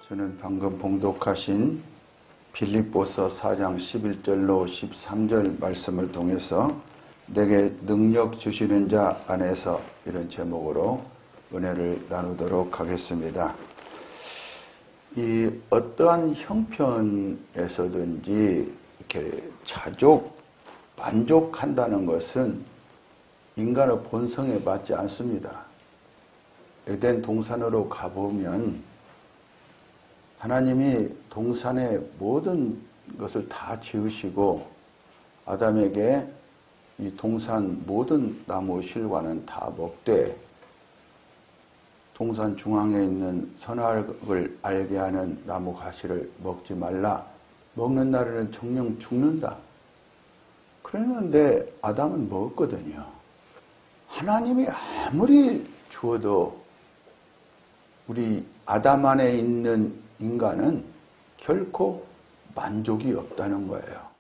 저는 방금 봉독하신 빌립보서 4장 11절로 13절 말씀을 통해서 내게 능력 주시는 자 안에서 이런 제목으로 은혜를 나누도록 하겠습니다. 이 어떠한 형편에서든지 이렇게 만족한다는 것은 인간의 본성에 맞지 않습니다. 에덴 동산으로 가보면 하나님이 동산의 모든 것을 다 지으시고 아담에게 이 동산 모든 나무 실과는 다 먹되 동산 중앙에 있는 선악을 알게 하는 나무 가시를 먹지 말라. 먹는 날에는 정령 죽는다. 그랬는데 아담은 먹었거든요. 하나님이 아무리 주어도 우리 아담 안에 있는 인간은 결코 만족이 없다는 거예요.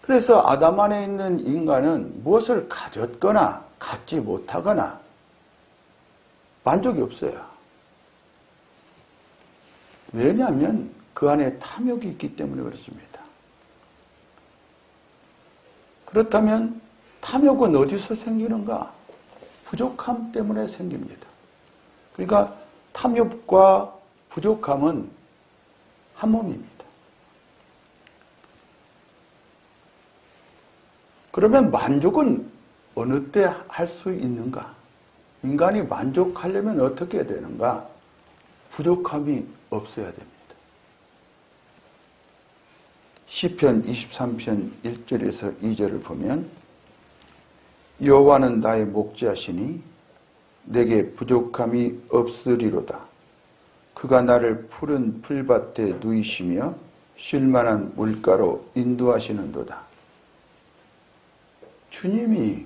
그래서 아담 안에 있는 인간은 무엇을 가졌거나 갖지 못하거나 만족이 없어요. 왜냐하면 그 안에 탐욕이 있기 때문에 그렇습니다. 그렇다면 탐욕은 어디서 생기는가? 부족함 때문에 생깁니다. 그러니까 탐욕과 부족함은 한 몸입니다. 그러면 만족은 어느 때 할 수 있는가? 인간이 만족하려면 어떻게 해야 되는가? 부족함이 없어야 됩니다. 시편 23편 1절에서 2절을 보면 여호와는 나의 목자시니 내게 부족함이 없으리로다. 그가 나를 푸른 풀밭에 누이시며 쉴만한 물가로 인도하시는도다. 주님이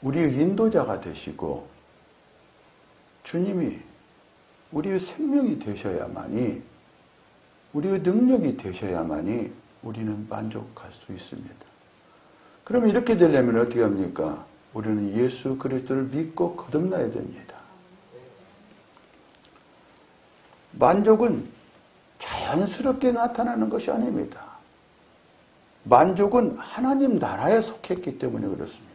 우리의 인도자가 되시고 주님이 우리의 생명이 되셔야만이 우리의 능력이 되셔야만이 우리는 만족할 수 있습니다. 그럼 이렇게 되려면 어떻게 합니까? 우리는 예수 그리스도를 믿고 거듭나야 됩니다. 만족은 자연스럽게 나타나는 것이 아닙니다. 만족은 하나님 나라에 속했기 때문에 그렇습니다.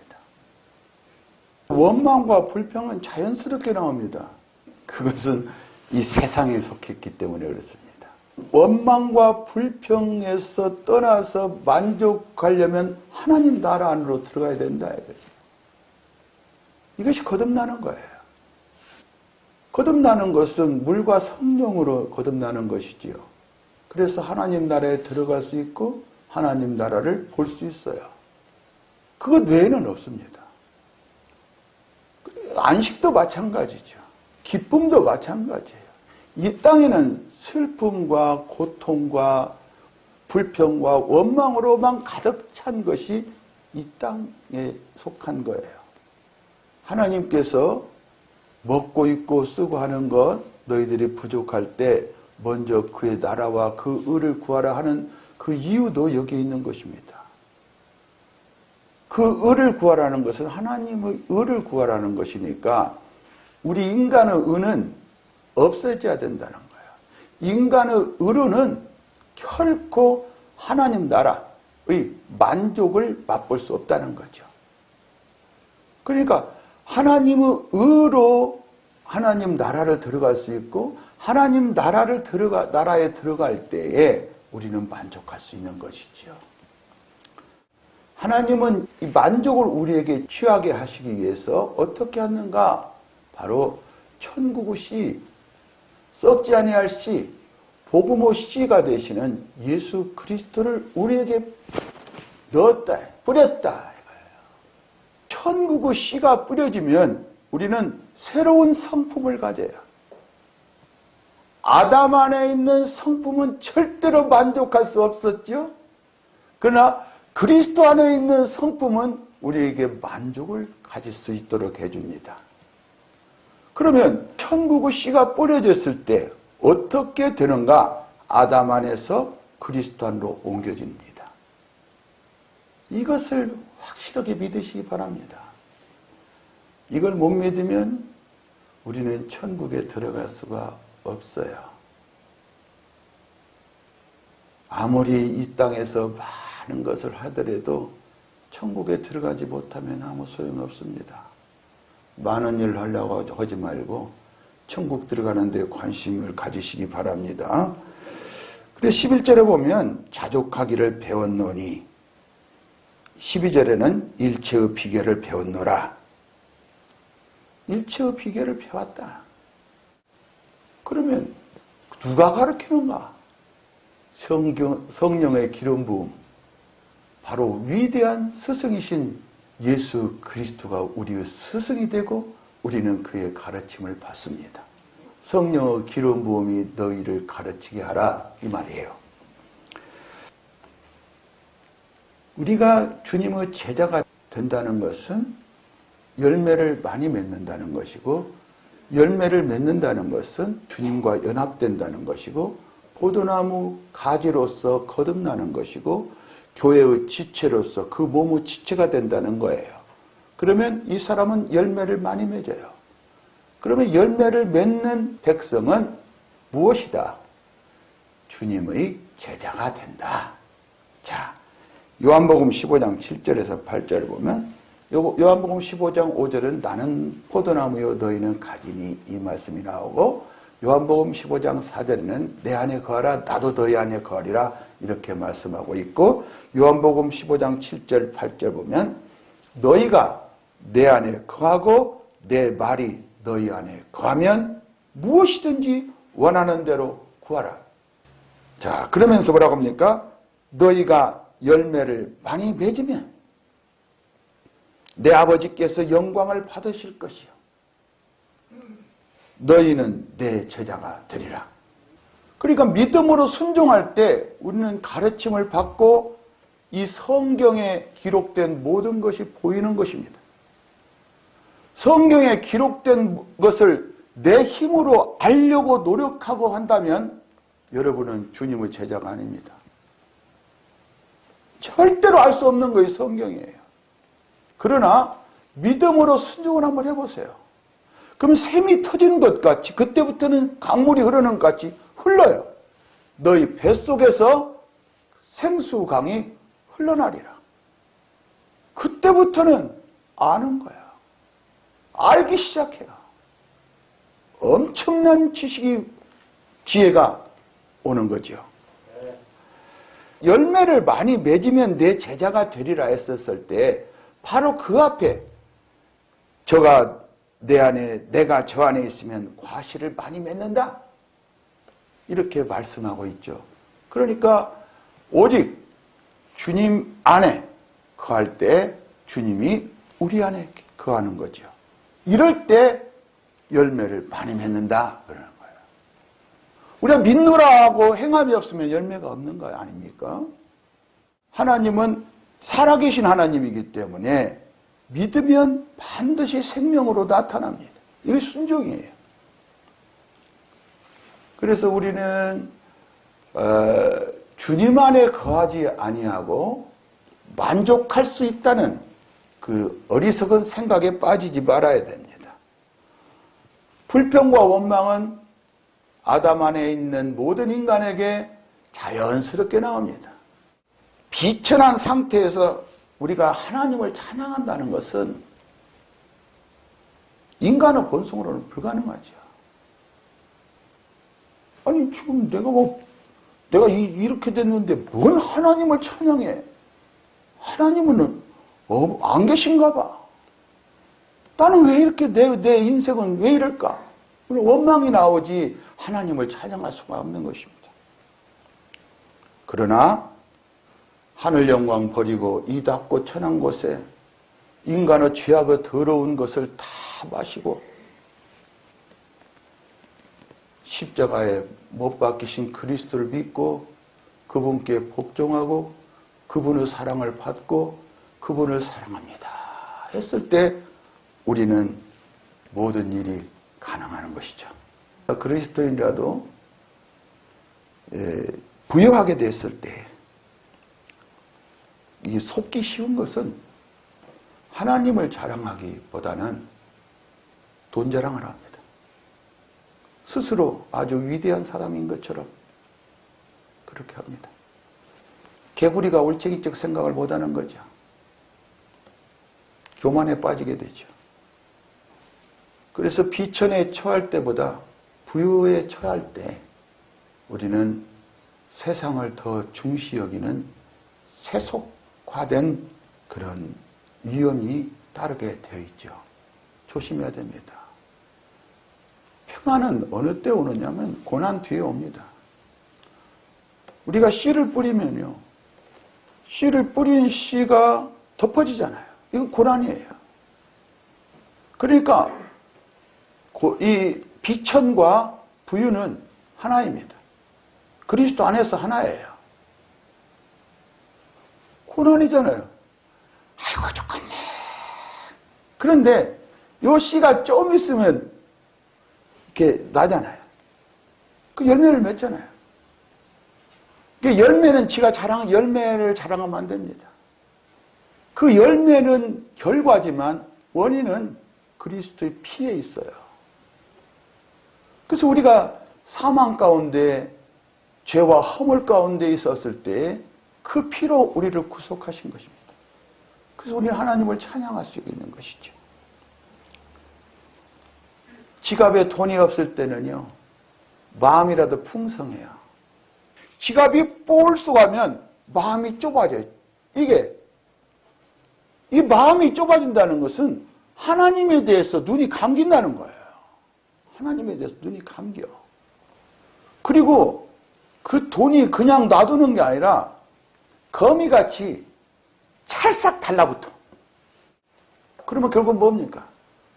원망과 불평은 자연스럽게 나옵니다. 그것은 이 세상에 속했기 때문에 그렇습니다. 원망과 불평에서 떠나서 만족하려면 하나님 나라 안으로 들어가야 된다. 이것이 거듭나는 거예요. 거듭나는 것은 물과 성령으로 거듭나는 것이지요. 그래서 하나님 나라에 들어갈 수 있고 하나님 나라를 볼 수 있어요. 그것 외에는 없습니다. 안식도 마찬가지죠. 기쁨도 마찬가지예요. 이 땅에는 슬픔과 고통과 불평과 원망으로만 가득 찬 것이 이 땅에 속한 거예요. 하나님께서 먹고 입고 쓰고 하는 것 너희들이 부족할 때 먼저 그의 나라와 그 의를 구하라 하는 그 이유도 여기에 있는 것입니다. 그 의를 구하라는 것은 하나님의 의를 구하라는 것이니까 우리 인간의 의는 없어져야 된다는 거예요. 인간의 의로는 결코 하나님 나라의 만족을 맛볼 수 없다는 거죠. 그러니까 하나님의 의로 하나님 나라를 들어갈 수 있고 하나님 나라에 들어갈 때에 우리는 만족할 수 있는 것이지요. 하나님은 이 만족을 우리에게 취하게 하시기 위해서 어떻게 하는가? 바로 천국의 씨, 썩지 아니할 씨, 복음의 씨가 되시는 예수 그리스도를 우리에게 넣었다, 뿌렸다. 천국의 씨가 뿌려지면 우리는 새로운 성품을 가져요. 아담 안에 있는 성품은 절대로 만족할 수 없었죠. 그러나 그리스도 안에 있는 성품은 우리에게 만족을 가질 수 있도록 해줍니다. 그러면 천국의 씨가 뿌려졌을 때 어떻게 되는가? 아담 안에서 그리스도 안으로 옮겨집니다. 이것을 확실하게 믿으시기 바랍니다. 이걸 못 믿으면 우리는 천국에 들어갈 수가 없어요. 아무리 이 땅에서 많은 것을 하더라도 천국에 들어가지 못하면 아무 소용없습니다. 많은 일 하려고 하지 말고 천국 들어가는 데 관심을 가지시기 바랍니다. 그래 11절에 보면 자족하기를 배웠노니 12절에는 일체의 비결을 배웠노라. 일체의 비결을 배웠다. 그러면 누가 가르치는가? 성령의 기름 부음, 바로 위대한 스승이신 예수 그리스도가 우리의 스승이 되고 우리는 그의 가르침을 받습니다. 성령의 기름 부음이 너희를 가르치게 하라 이 말이에요. 우리가 주님의 제자가 된다는 것은 열매를 많이 맺는다는 것이고, 열매를 맺는다는 것은 주님과 연합된다는 것이고, 포도나무 가지로서 거듭나는 것이고, 교회의 지체로서 그 몸의 지체가 된다는 거예요. 그러면 이 사람은 열매를 많이 맺어요. 그러면 열매를 맺는 백성은 무엇이다? 주님의 제자가 된다. 자, 요한복음 15장 7절에서 8절을 보면, 요한복음 15장 5절은 나는 포도나무요 너희는 가지니 이 말씀이 나오고, 요한복음 15장 4절에는 내 안에 거하라 나도 너희 안에 거하리라 이렇게 말씀하고 있고, 요한복음 15장 7절 8절 보면 너희가 내 안에 거하고 내 말이 너희 안에 거하면 무엇이든지 원하는 대로 구하라. 자, 그러면서 뭐라고 합니까? 너희가 열매를 많이 맺으면 내 아버지께서 영광을 받으실 것이요 너희는 내 제자가 되리라. 그러니까 믿음으로 순종할 때 우리는 가르침을 받고 이 성경에 기록된 모든 것이 보이는 것입니다. 성경에 기록된 것을 내 힘으로 알려고 노력하고 한다면 여러분은 주님의 제자가 아닙니다. 절대로 알 수 없는 것이 성경이에요. 그러나 믿음으로 순종을 한번 해보세요. 그럼 샘이 터지는 것 같이, 그때부터는 강물이 흐르는 것 같이 흘러요. 너희 뱃속에서 생수강이 흘러나리라. 그때부터는 아는 거야. 알기 시작해요. 엄청난 지혜가 오는 거죠. 열매를 많이 맺으면 내 제자가 되리라 했었을 때 바로 그 앞에 저가 내 안에, 내가 저 안에 있으면 과실을 많이 맺는다. 이렇게 말씀하고 있죠. 그러니까 오직 주님 안에 거할 때 주님이 우리 안에 거하는 거죠. 이럴 때 열매를 많이 맺는다. 그러는 거예요. 우리가 믿노라 하고 행함이 없으면 열매가 없는 거 아닙니까? 하나님은 살아계신 하나님이기 때문에 믿으면 반드시 생명으로 나타납니다. 이게 순종이에요. 그래서 우리는 주님 안에 거하지 아니하고 만족할 수 있다는 그 어리석은 생각에 빠지지 말아야 됩니다. 불평과 원망은 아담 안에 있는 모든 인간에게 자연스럽게 나옵니다. 비천한 상태에서 우리가 하나님을 찬양한다는 것은 인간의 본성으로는 불가능하죠. 아니 지금 내가 이렇게 됐는데 뭔 하나님을 찬양해? 하나님은 안 계신가 봐. 나는 왜 이렇게 내 인생은 왜 이럴까? 원망이 나오지 하나님을 찬양할 수가 없는 것입니다. 그러나 하늘 영광 버리고 이 낮고 천한 곳에 인간의 죄악의 더러운 것을 다 마시고 십자가에 못 박히신 그리스도를 믿고 그분께 복종하고 그분의 사랑을 받고 그분을 사랑합니다 했을 때 우리는 모든 일이 가능한 것이죠. 그리스도인이라도 부여하게 됐을 때 이 속기 쉬운 것은 하나님을 자랑하기보다는 돈 자랑을 합니다. 스스로 아주 위대한 사람인 것처럼 그렇게 합니다. 개구리가 올챙이적 생각을 못하는 거죠. 교만에 빠지게 되죠. 그래서 비천에 처할 때보다 부유에 처할 때 우리는 세상을 더 중시 여기는 세속화된 그런 위험이 따르게 되어 있죠. 조심해야 됩니다. 평안은 어느 때 오느냐면 고난 뒤에 옵니다. 우리가 씨를 뿌리면요, 씨를 뿌린 씨가 덮어지잖아요. 이건 고난이에요. 그러니까 이 비천과 부유는 하나입니다. 그리스도 안에서 하나예요. 고난이잖아요. 아이고 좋겠네. 그런데 요 씨가 좀 있으면 이렇게 나잖아요. 그 열매를 맺잖아요. 그 열매는 지가 열매를 자랑하면 안 됩니다. 그 열매는 결과지만 원인은 그리스도의 피에 있어요. 그래서 우리가 사망 가운데 죄와 허물 가운데 있었을 때 그 피로 우리를 구속하신 것입니다. 그래서 우리는 하나님을 찬양할 수 있는 것이죠. 지갑에 돈이 없을 때는요, 마음이라도 풍성해요. 지갑이 뽀글쑥하면 마음이 좁아져요. 이 마음이 좁아진다는 것은 하나님에 대해서 눈이 감긴다는 거예요. 하나님에 대해서 눈이 감겨. 그리고 그 돈이 그냥 놔두는 게 아니라 거미같이 찰싹 달라붙어. 그러면 결국 뭡니까?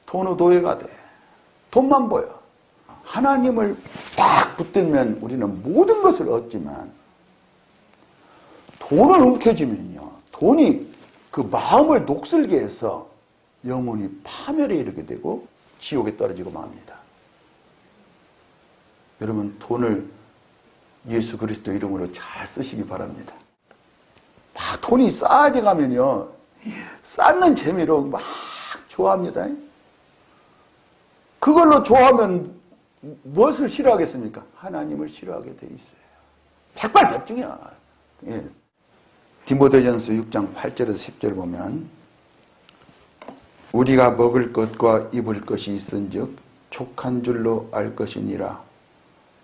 돈의 노예가 돼. 돈만 보여. 하나님을 딱 붙들면 우리는 모든 것을 얻지만 돈을 움켜쥐면요, 돈이 그 마음을 녹슬게 해서 영혼이 파멸에 이르게 되고 지옥에 떨어지고 맙니다. 여러분, 돈을 예수 그리스도 이름으로 잘 쓰시기 바랍니다. 막 돈이 쌓아져 가면요, 쌓는 재미로 막 좋아합니다. 그걸로 좋아하면 무엇을 싫어하겠습니까? 하나님을 싫어하게 돼 있어요. 백발백중이야. 예. 디모데전서 6장 8절에서 10절 보면 우리가 먹을 것과 입을 것이 있은즉 족한 줄로 알 것이니라.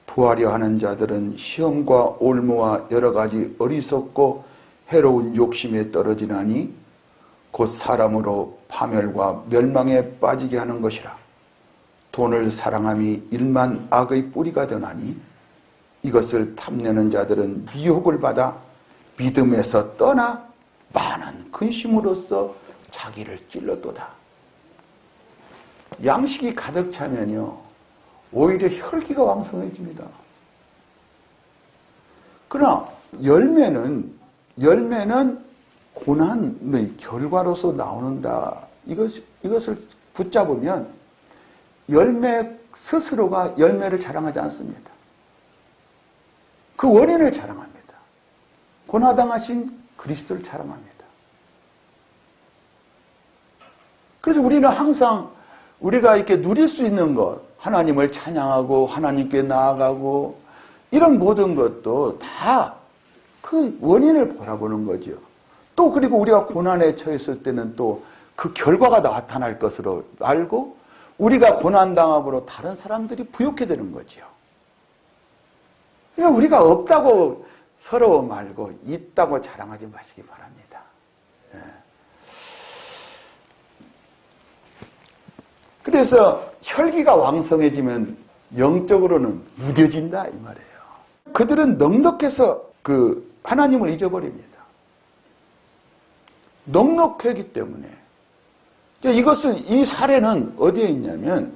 부하려 하는 자들은 시험과 올무와 여러 가지 어리석고 해로운 욕심에 떨어지나니 곧 사람으로 파멸과 멸망에 빠지게 하는 것이라. 돈을 사랑함이 일만 악의 뿌리가 되나니 이것을 탐내는 자들은 미혹을 받아 믿음에서 떠나 많은 근심으로써 자기를 찔렀도다. 양식이 가득 차면요, 오히려 혈기가 왕성해집니다. 그러나 열매는 고난의 결과로서 나오는다. 이것을 붙잡으면 열매 스스로가 열매를 자랑하지 않습니다. 그 원인을 자랑합니다. 고난당하신 그리스도를 자랑합니다. 그래서 우리는 항상 우리가 이렇게 누릴 수 있는 것, 하나님을 찬양하고 하나님께 나아가고 이런 모든 것도 다 그 원인을 바라보는 거죠. 또 그리고 우리가 고난에 처했을 때는 또 그 결과가 나타날 것으로 알고 우리가 고난당함으로 다른 사람들이 부욕해 되는 거죠. 그러니까 우리가 없다고 서러워 말고 있다고 자랑하지 마시기 바랍니다. 예. 그래서 혈기가 왕성해지면 영적으로는 무뎌진다 이 말이에요. 그들은 넉넉해서 하나님을 잊어버립니다. 넉넉하기 때문에. 이 사례는 어디에 있냐면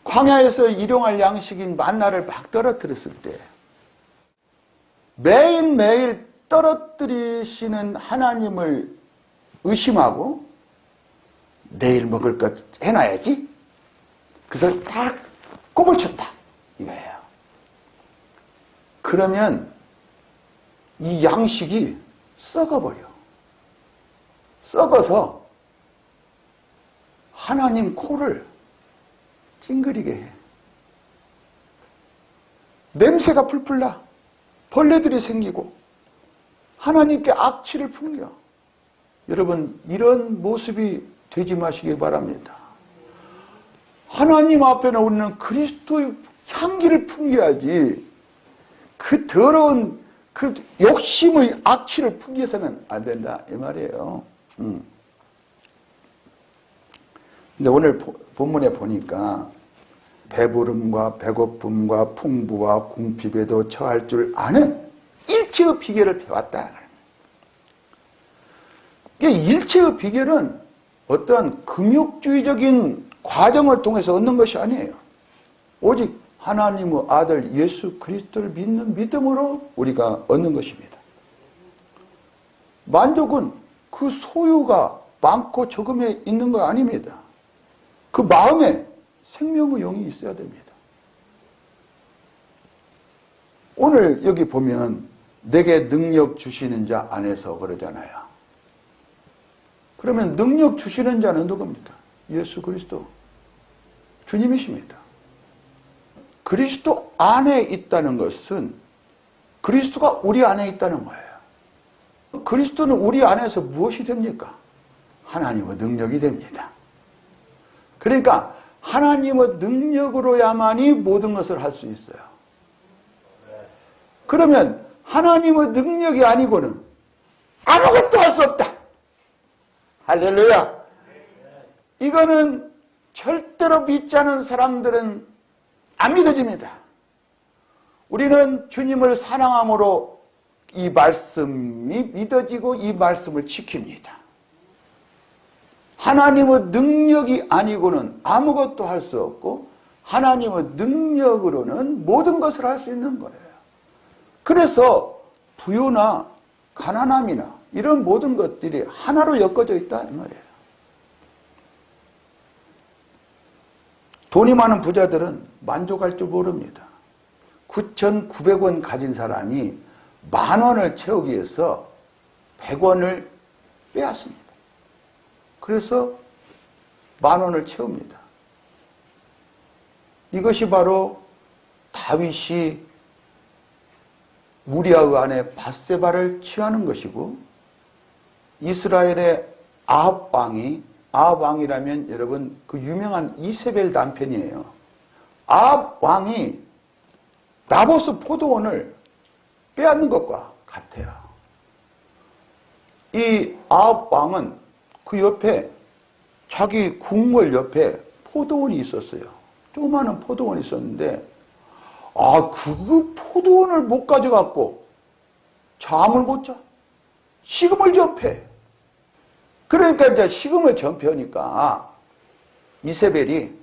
광야에서 일용할 양식인 만나를 막 떨어뜨렸을 때 매일매일 떨어뜨리시는 하나님을 의심하고 내일 먹을 것 해놔야지. 그래서 딱 꼽을 쳤다 이거예요. 그러면 이 양식이 썩어버려. 썩어서 하나님 코를 찡그리게 해. 냄새가 풀풀 나. 벌레들이 생기고 하나님께 악취를 풍겨. 여러분, 이런 모습이 되지 마시기 바랍니다. 하나님 앞에는 우리는 그리스도의 향기를 풍겨야지 그 더러운 그 욕심의 악취를 풍겨서는 안 된다 이 말이에요. 근데 오늘 본문에 보니까 배부름과 배고픔과 풍부와 궁핍에도 처할 줄 아는 일체의 비결을 배웠다. 일체의 비결은 어떠한 금욕주의적인 과정을 통해서 얻는 것이 아니에요. 오직 하나님의 아들 예수 그리스도를 믿는 믿음으로 우리가 얻는 것입니다. 만족은 그 소유가 많고 적음에 있는 거 아닙니다. 그 마음에 생명의 영이 있어야 됩니다. 오늘 여기 보면 내게 능력 주시는 자 안에서 그러잖아요. 그러면 능력 주시는 자는 누굽니까? 예수 그리스도 주님이십니다. 그리스도 안에 있다는 것은 그리스도가 우리 안에 있다는 거예요. 그리스도는 우리 안에서 무엇이 됩니까? 하나님의 능력이 됩니다. 그러니까 하나님의 능력으로야만이 모든 것을 할 수 있어요. 그러면 하나님의 능력이 아니고는 아무것도 할 수 없다. 할렐루야. 이거는 절대로 믿지 않은 사람들은 안 믿어집니다. 우리는 주님을 사랑함으로 이 말씀이 믿어지고 이 말씀을 지킵니다. 하나님의 능력이 아니고는 아무것도 할 수 없고 하나님의 능력으로는 모든 것을 할 수 있는 거예요. 그래서 부요나 가난함이나 이런 모든 것들이 하나로 엮어져 있다 이 말이에요. 돈이 많은 부자들은 만족할 줄 모릅니다. 9,900원 가진 사람이 10,000원을 채우기 위해서 100원을 빼앗습니다. 그래서 10,000원을 채웁니다. 이것이 바로 다윗이 우리아의 아내 밧세바를 취하는 것이고 이스라엘의 아합 왕이라면 여러분 그 유명한 이세벨 남편이에요. 아합 왕이 나봇의 포도원을 빼앗는 것과 같아요. 이 아합 왕은 그 옆에 자기 궁궐 옆에 포도원이 있었어요. 조그마한 포도원이 있었는데 그 포도원을 못 가져갖고 잠을 못 자. 식음을 전폐. 그러니까 이제 식음을 전폐하니까 이세벨이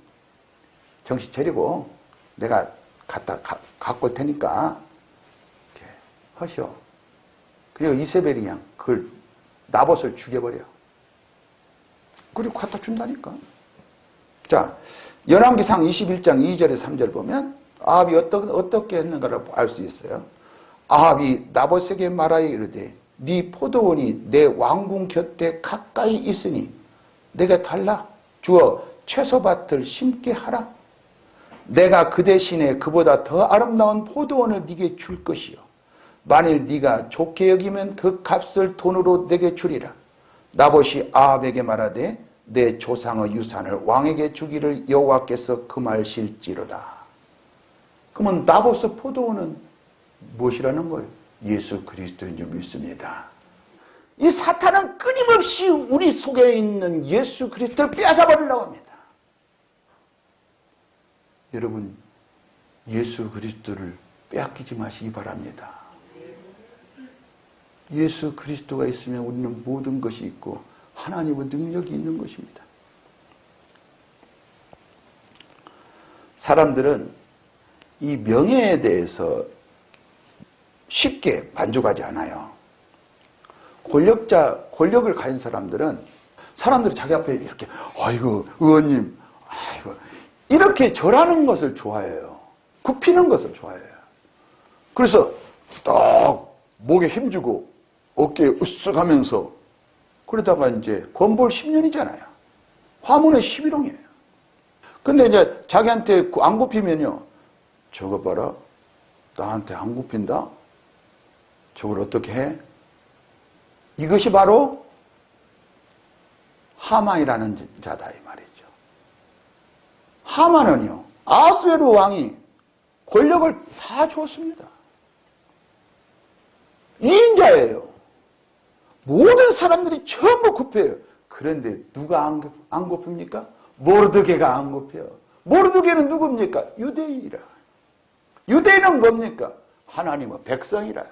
정신 차리고 내가 갖고 올 테니까 이렇게 하시오. 그리고 이세벨이 그냥 그 나봇을 죽여버려. 그리고 갖다 준다니까. 자, 열왕기상 21장 2절에 3절 보면 아합이 어떻게 했는가를 알 수 있어요. 아합이 나봇에게 말하여 이르되 네 포도원이 내 왕궁 곁에 가까이 있으니 내게 달라 주어 채소밭을 심게 하라. 내가 그 대신에 그보다 더 아름다운 포도원을 네게 줄 것이요 만일 네가 좋게 여기면 그 값을 돈으로 내게 주리라. 나봇이 아합에게 말하되 내 조상의 유산을 왕에게 주기를 여호와께서 금하실지로다. 그러면 나봇의 포도원은 무엇이라는 거예요? 예수 그리스도인 줄 믿습니다. 이 사탄은 끊임없이 우리 속에 있는 예수 그리스도를 빼앗아버리려고 합니다. 여러분, 예수 그리스도를 빼앗기지 마시기 바랍니다. 예수 그리스도가 있으면 우리는 모든 것이 있고 하나님의 능력이 있는 것입니다. 사람들은 이 명예에 대해서 쉽게 만족하지 않아요. 권력을 가진 사람들이 자기 앞에 이렇게, 아이고, 의원님, 아이고, 이렇게 절하는 것을 좋아해요. 굽히는 것을 좋아해요. 그래서 딱 목에 힘주고 어깨에 으쓱 하면서 그러다가 이제 권볼 10년이잖아요. 화문은 11홍이에요. 근데 이제 자기한테 안 굽히면요. 저거 봐라. 나한테 안 굽힌다? 저걸 어떻게 해? 이것이 바로 하만이라는 자다 이 말이죠. 하만은요. 아하수에로 왕이 권력을 다 줬습니다. 이인자예요. 모든 사람들이 전부 굽혀요. 그런데 누가 안 굽힙니까? 모르드게가 안 굽혀요. 모르드게는 누굽니까? 유대인이라. 유대인은 뭡니까? 하나님의 백성이라.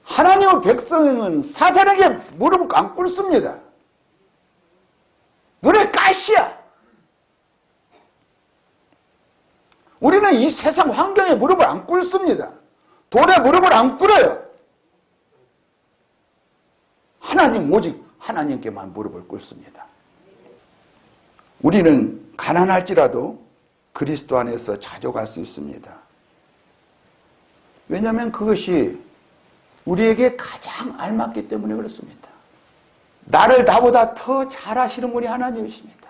하나님의 백성은 사탄에게 무릎을 안 꿇습니다. 눈에 가시야. 우리는 이 세상 환경에 무릎을 안 꿇습니다. 돈에 무릎을 안 꿇어요. 하나님, 오직 하나님께만 무릎을 꿇습니다. 우리는 가난할지라도 그리스도 안에서 자족할 수 있습니다. 왜냐하면 그것이 우리에게 가장 알맞기 때문에 그렇습니다. 나를 나보다 더 잘하시는 분이 하나님이십니다.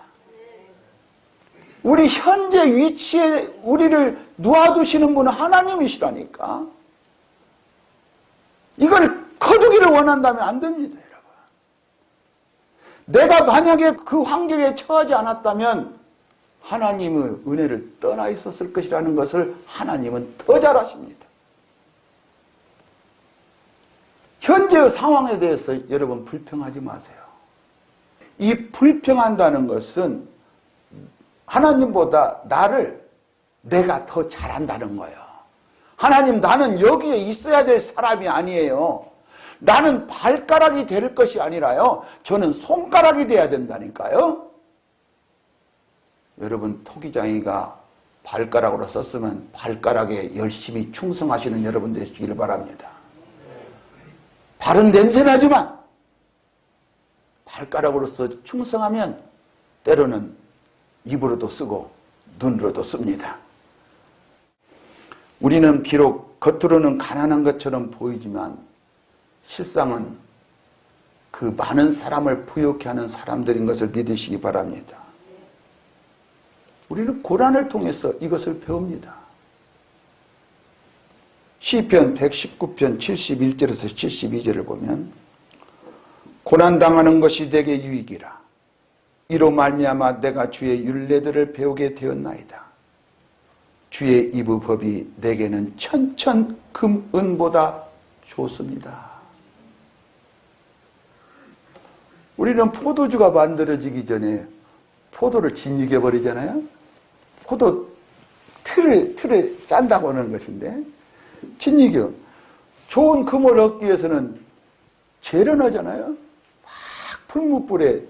우리 현재 위치에 우리를 놓아두시는 분은 하나님이시라니까. 이걸 거두기를 원한다면 안 됩니다, 여러분. 내가 만약에 그 환경에 처하지 않았다면 하나님의 은혜를 떠나 있었을 것이라는 것을 하나님은 더 잘 아십니다. 현재의 상황에 대해서 여러분 불평하지 마세요. 이 불평한다는 것은 하나님보다 나를 내가 더 잘한다는 거예요. 하나님, 나는 여기에 있어야 될 사람이 아니에요. 나는 발가락이 될 것이 아니라요. 저는 손가락이 돼야 된다니까요. 여러분, 토기장이가 발가락으로 썼으면 발가락에 열심히 충성하시는 여러분 되시길 바랍니다. 발은 냄새나지만 발가락으로서 충성하면 때로는 입으로도 쓰고 눈으로도 씁니다. 우리는 비록 겉으로는 가난한 것처럼 보이지만 실상은 그 많은 사람을 부욕해 하는 사람들인 것을 믿으시기 바랍니다. 우리는 고난을 통해서 이것을 배웁니다. 시편 119편 71절에서 72절을 보면 고난당하는 것이 내게 유익이라. 이로 말미암아 내가 주의 율례들을 배우게 되었나이다. 주의 이부 법이 내게는 천천 금은보다 좋습니다. 우리는 포도주가 만들어지기 전에 포도를 진육해 버리잖아요. 포도 틀을 짠다고 하는 것인데 진육이요. 좋은 금을 얻기 위해서는 재련하잖아요. 막 풀무불에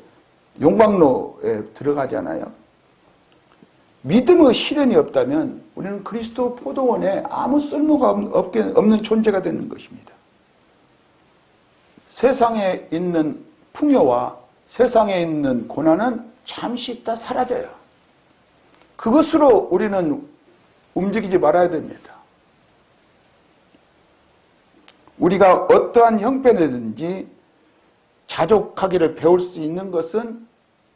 용광로에 들어가잖아요. 믿음의 실현이 없다면 우리는 그리스도 포도원에 아무 쓸모가 없는 존재가 되는 것입니다. 세상에 있는 풍요와 세상에 있는 고난은 잠시 있다 사라져요. 그것으로 우리는 움직이지 말아야 됩니다. 우리가 어떠한 형편이든지 자족하기를 배울 수 있는 것은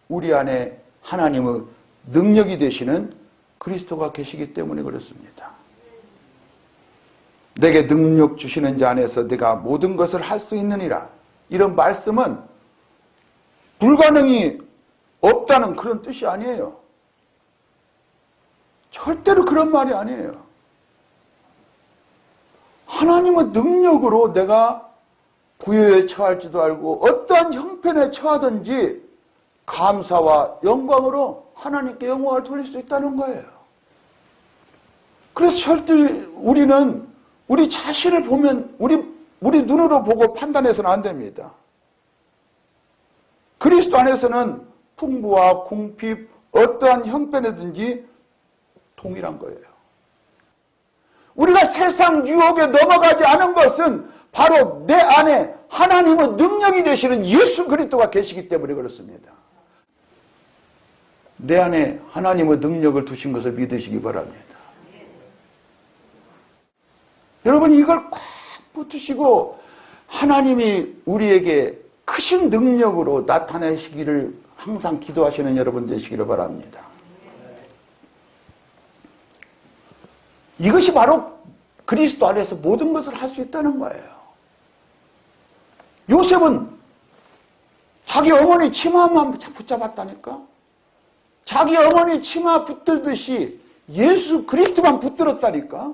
우리 안에 하나님의 능력이 되시는 그리스도가 계시기 때문에 그렇습니다. 내게 능력 주시는 자 안에서 내가 모든 것을 할 수 있느니라. 이런 말씀은 불가능이 없다는 그런 뜻이 아니에요. 절대로 그런 말이 아니에요. 하나님의 능력으로 내가 부여에 처할지도 알고 어떠한 형편에 처하든지 감사와 영광으로 하나님께 영광을 돌릴 수 있다는 거예요. 그래서 절대 우리는 우리 자신을 보면 우리 눈으로 보고 판단해서는 안 됩니다. 그리스도 안에서는 풍부와 궁핍 어떠한 형편이든지 동일한 거예요. 우리가 세상 유혹에 넘어가지 않은 것은 바로 내 안에 하나님의 능력이 되시는 예수 그리스도가 계시기 때문에 그렇습니다. 내 안에 하나님의 능력을 두신 것을 믿으시기 바랍니다. 여러분 이걸 꽉 붙으시고 하나님이 우리에게 크신 능력으로 나타내시기를 항상 기도하시는 여러분 되시기를 바랍니다. 이것이 바로 그리스도 안에서 모든 것을 할 수 있다는 거예요. 요셉은 자기 어머니 치마만 붙잡았다니까. 자기 어머니 치마 붙들듯이 예수 그리스도만 붙들었다니까.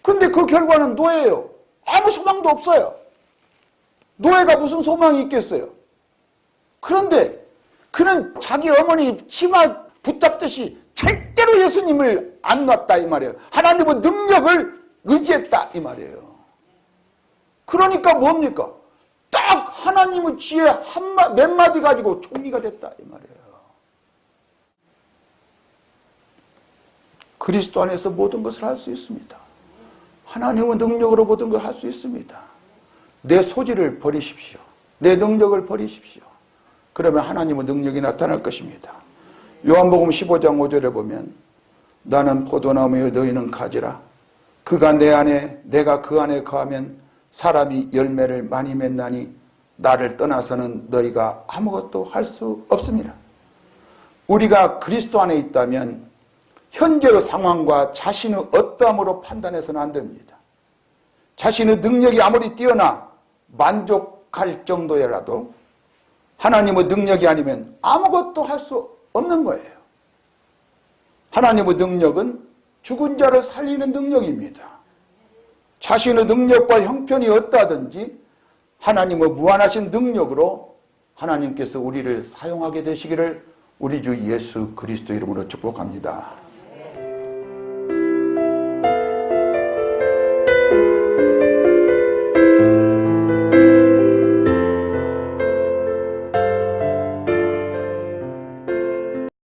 그런데 그 결과는 노예예요. 아무 소망도 없어요. 노예가 무슨 소망이 있겠어요. 그런데 그는 자기 어머니 치마 붙잡듯이 절대로 예수님을 안 놨다 이 말이에요. 하나님의 능력을 의지했다 이 말이에요. 그러니까 뭡니까? 딱 하나님의 지혜 몇 마디 가지고 총리가 됐다 이 말이에요. 그리스도 안에서 모든 것을 할 수 있습니다. 하나님의 능력으로 모든 걸 할 수 있습니다. 내 소질을 버리십시오. 내 능력을 버리십시오. 그러면 하나님의 능력이 나타날 것입니다. 요한복음 15장 5절에 보면 나는 포도나무여 너희는 가지라. 그가 내 안에 내가 그 안에 거하면 사람이 열매를 많이 맺나니 나를 떠나서는 너희가 아무것도 할 수 없습니다. 우리가 그리스도 안에 있다면 현재의 상황과 자신의 어떠함으로 판단해서는 안 됩니다. 자신의 능력이 아무리 뛰어나 만족할 정도여라도 하나님의 능력이 아니면 아무것도 할 수 없는 거예요. 하나님의 능력은 죽은 자를 살리는 능력입니다. 자신의 능력과 형편이 어떠하든지 하나님의 무한하신 능력으로 하나님께서 우리를 사용하게 되시기를 우리 주 예수 그리스도 이름으로 축복합니다.